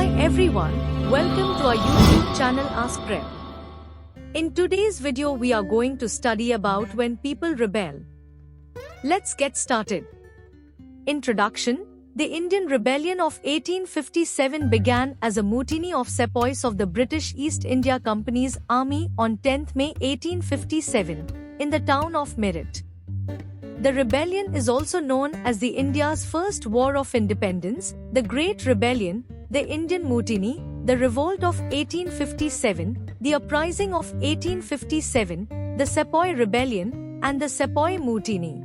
Hi everyone, welcome to our YouTube channel Ask Prep. In today's video we are going to study about when people rebel. Let's get started. Introduction. The Indian Rebellion of 1857 began as a mutiny of sepoys of the British East India Company's army on 10 May 1857 in the town of Meerut. The rebellion is also known as the India's first war of independence, the Great Rebellion, the Indian Mutiny, the Revolt of 1857, the Uprising of 1857, the Sepoy Rebellion, and the Sepoy Mutiny.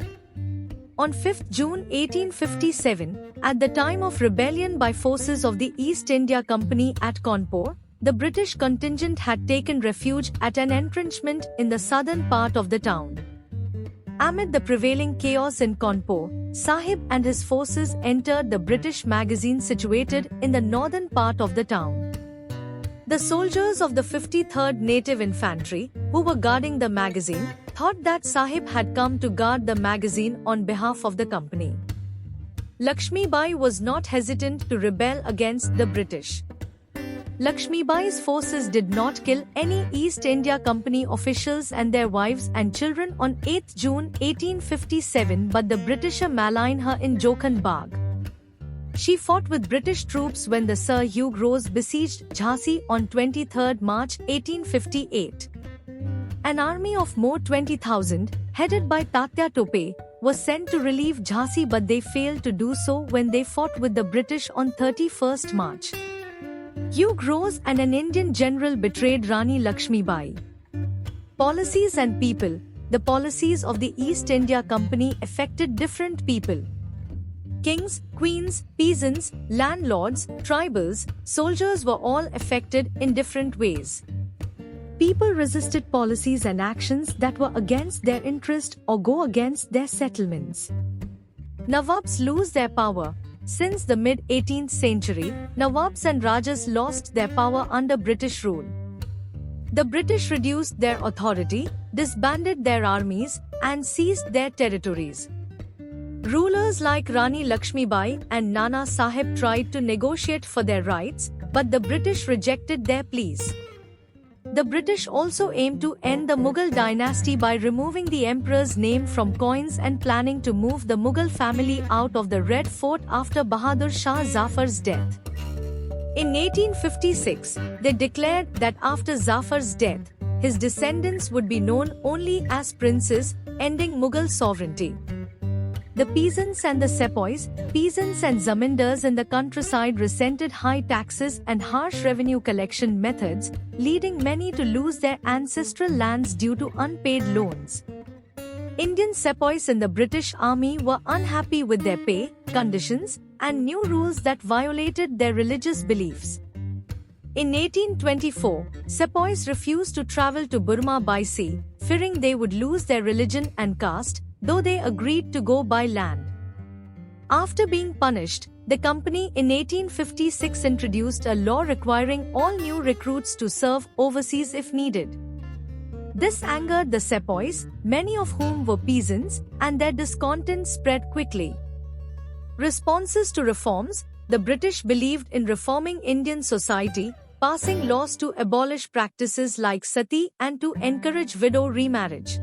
On 5 June 1857, at the time of rebellion by forces of the East India Company at Cawnpore, the British contingent had taken refuge at an entrenchment in the southern part of the town. Amid the prevailing chaos in Cawnpore, Sahib and his forces entered the British magazine situated in the northern part of the town. The soldiers of the 53rd Native Infantry, who were guarding the magazine, thought that Sahib had come to guard the magazine on behalf of the company. Lakshmibai was not hesitant to rebel against the British. Lakshmibai's forces did not kill any East India Company officials and their wives and children on 8 June 1857, but the Britisher malign her in Jokhan Bagh. She fought with British troops when the Sir Hugh Rose besieged Jhansi on 23 March 1858. An army of more 20,000, headed by Tatya Tope, was sent to relieve Jhansi, but they failed to do so when they fought with the British on 31 March. Hugh Rose and an Indian general betrayed Rani Lakshmibai. Policies and people. The policies of the East India Company affected different people. Kings, queens, peasants, landlords, tribals, soldiers were all affected in different ways. People resisted policies and actions that were against their interest or go against their settlements. Nawabs lose their power. Since the mid-18th century, Nawabs and Rajas lost their power under British rule. The British reduced their authority, disbanded their armies, and seized their territories. Rulers like Rani Lakshmibai and Nana Sahib tried to negotiate for their rights, but the British rejected their pleas. The British also aimed to end the Mughal dynasty by removing the emperor's name from coins and planning to move the Mughal family out of the Red Fort after Bahadur Shah Zafar's death. In 1856, they declared that after Zafar's death, his descendants would be known only as princes, ending Mughal sovereignty. The peasants and the sepoys, peasants and zamindars in the countryside resented high taxes and harsh revenue collection methods, leading many to lose their ancestral lands due to unpaid loans. Indian sepoys in the British Army were unhappy with their pay, conditions, and new rules that violated their religious beliefs. In 1824, sepoys refused to travel to Burma by sea, fearing they would lose their religion and caste, though they agreed to go by land. After being punished, the company in 1856 introduced a law requiring all new recruits to serve overseas if needed. This angered the sepoys, many of whom were peasants, and their discontent spread quickly. Responses to reforms. The British believed in reforming Indian society, passing laws to abolish practices like sati and to encourage widow remarriage.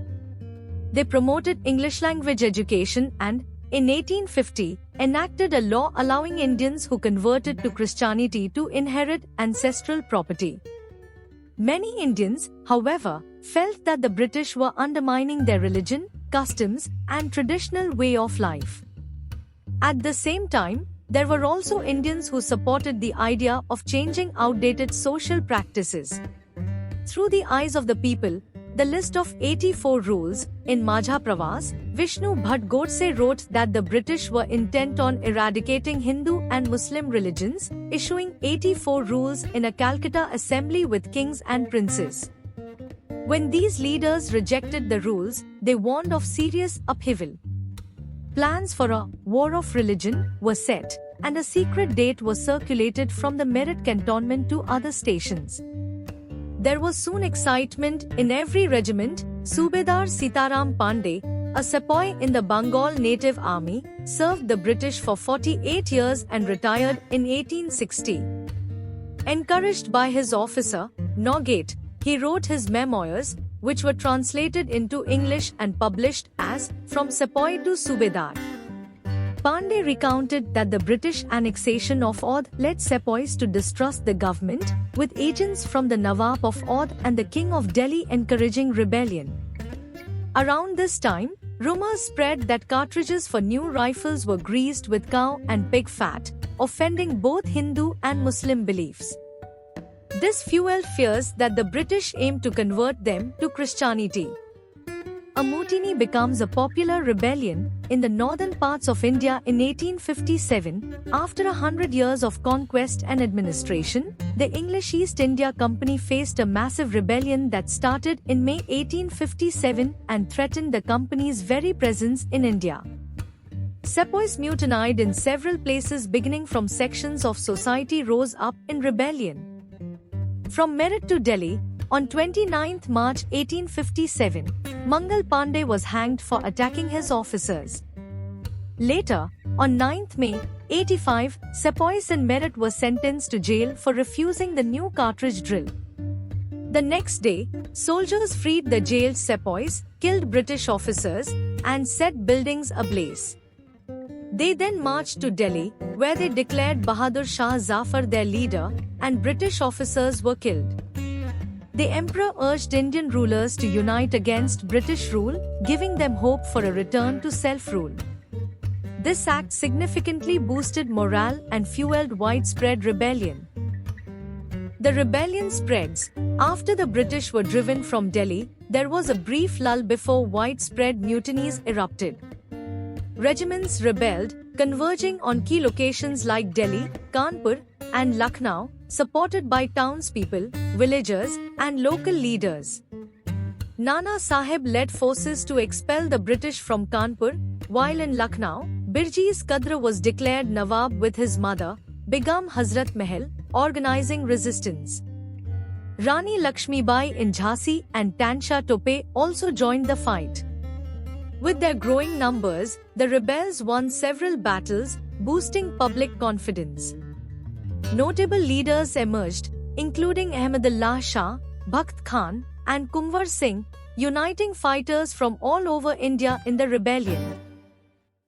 They promoted English language education and, in 1850, enacted a law allowing Indians who converted to Christianity to inherit ancestral property. Many Indians, however, felt that the British were undermining their religion, customs, and traditional way of life. At the same time, there were also Indians who supported the idea of changing outdated social practices. Through the eyes of the people, the list of 84 rules, in Majha Pravas, Vishnu Bhatt Godse wrote that the British were intent on eradicating Hindu and Muslim religions, issuing 84 rules in a Calcutta assembly with kings and princes. When these leaders rejected the rules, they warned of serious upheaval. Plans for a war of religion were set, and a secret date was circulated from the Meerut cantonment to other stations. There was soon excitement in every regiment. Subedar Sitaram Pandey, a sepoy in the Bengal Native Army, served the British for 48 years and retired in 1860. Encouraged by his officer, Nogate, he wrote his memoirs, which were translated into English and published as From Sepoy to Subedar. Pandey recounted that the British annexation of Oudh led sepoys to distrust the government, with agents from the Nawab of Oudh and the King of Delhi encouraging rebellion. Around this time, rumors spread that cartridges for new rifles were greased with cow and pig fat, offending both Hindu and Muslim beliefs. This fueled fears that the British aimed to convert them to Christianity. A mutiny becomes a popular rebellion in the northern parts of India in 1857. After 100 years of conquest and administration, the English East India Company faced a massive rebellion that started in May 1857 and threatened the company's very presence in India. Sepoys mutinied in several places, beginning from sections of society rose up in rebellion. From Meerut to Delhi, on 29 March 1857, Mangal Pandey was hanged for attacking his officers. Later, on 9 May 85, sepoys in Meerut were sentenced to jail for refusing the new cartridge drill. The next day, soldiers freed the jailed sepoys, killed British officers, and set buildings ablaze. They then marched to Delhi, where they declared Bahadur Shah Zafar their leader, and British officers were killed. The emperor urged Indian rulers to unite against British rule, giving them hope for a return to self-rule. This act significantly boosted morale and fueled widespread rebellion. The rebellion spreads. After the British were driven from Delhi, there was a brief lull before widespread mutinies erupted. Regiments rebelled, converging on key locations like Delhi, Kanpur, and Lucknow, supported by townspeople, villagers, and local leaders. Nana Sahib led forces to expel the British from Kanpur, while in Lucknow, Birjis Qadr was declared Nawab with his mother, Begum Hazrat Mahal, organizing resistance. Rani Lakshmibai in Jhansi and Tansha Tope also joined the fight. With their growing numbers, the rebels won several battles, boosting public confidence. Notable leaders emerged, including Ahmadullah Shah, Bakht Khan, and Kunwar Singh, uniting fighters from all over India in the rebellion.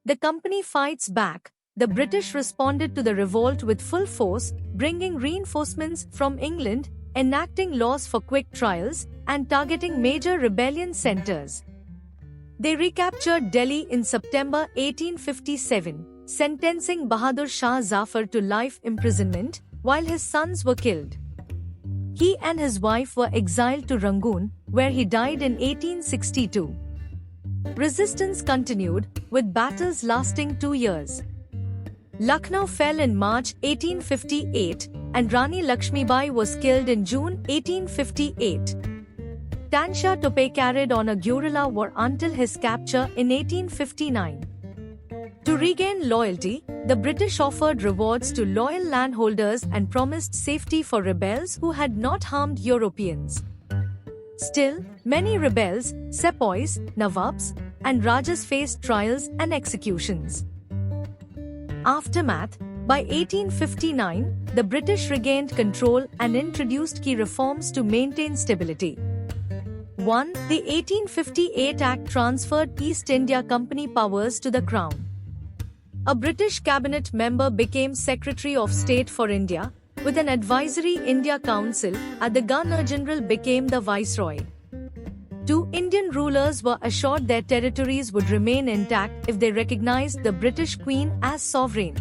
The company fights back. The British responded to the revolt with full force, bringing reinforcements from England, enacting laws for quick trials, and targeting major rebellion centers. They recaptured Delhi in September 1857, sentencing Bahadur Shah Zafar to life imprisonment, while his sons were killed. He and his wife were exiled to Rangoon, where he died in 1862. Resistance continued, with battles lasting 2 years. Lucknow fell in March 1858, and Rani Lakshmibai was killed in June 1858. Tansha Tope carried on a guerrilla war until his capture in 1859. To regain loyalty, the British offered rewards to loyal landholders and promised safety for rebels who had not harmed Europeans. Still, many rebels, sepoys, nawabs, and rajas faced trials and executions. Aftermath: by 1859, the British regained control and introduced key reforms to maintain stability. 1. The 1858 Act transferred East India Company powers to the Crown. A British cabinet member became Secretary of State for India, with an advisory India Council, and the Governor-General became the Viceroy. 2. Indian rulers were assured their territories would remain intact if they recognized the British Queen as sovereign.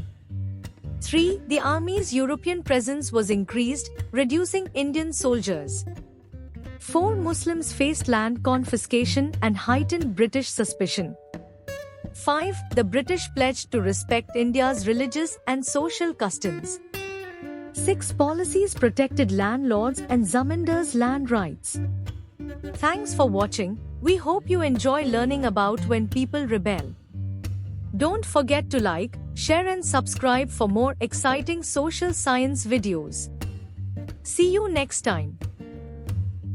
3. The army's European presence was increased, reducing Indian soldiers. 4. Muslims faced land confiscation and heightened British suspicion. 5. The British pledged to respect India's religious and social customs. 6. Policies protected landlords and zamindars' land rights. Thanks for watching. We hope you enjoy learning about when people rebel. Don't forget to like, share and subscribe for more exciting social science videos. See you next time.